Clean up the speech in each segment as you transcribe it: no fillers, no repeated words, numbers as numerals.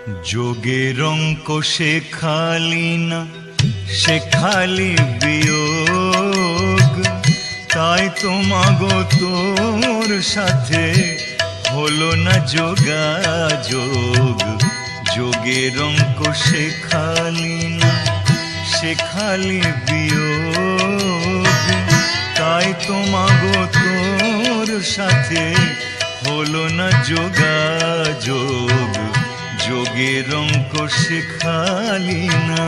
যোগের অঙ্ক শেখালি না, শেখালি বিয়োগ। তাই তো মাগো তোর সাথে হলো না যোগাযোগ। যোগের অঙ্ক শেখালি না, শেখালি বিয়োগ। তাই তো মাগো তোর সাথে হলো না যোগাযোগ। যোগের অঙ্ক শেখালি না।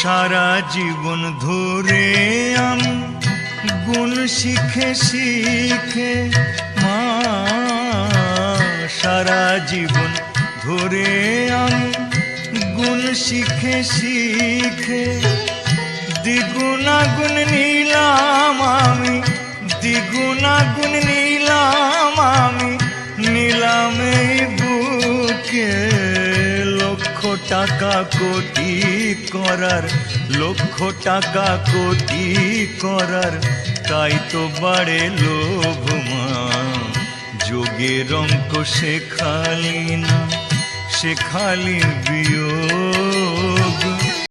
সারা জীবন ধরে আমি গুণ শিখে শিখে মা, সারা জীবন ধরে আমি গুণ শিখে শিখে দ্বিগুণাগুণ নিলাম আমি, দ্বিগুণাগুণ নিলাম আমি, নিলাম এই বুকে। লক্ষ টাকা কোটি করার, লক্ষ টাকা কোটি করার, তাই তো বাড়ে লোভ মা। যোগের অঙ্ক শেখালি না, শেখালি বিয়োগ।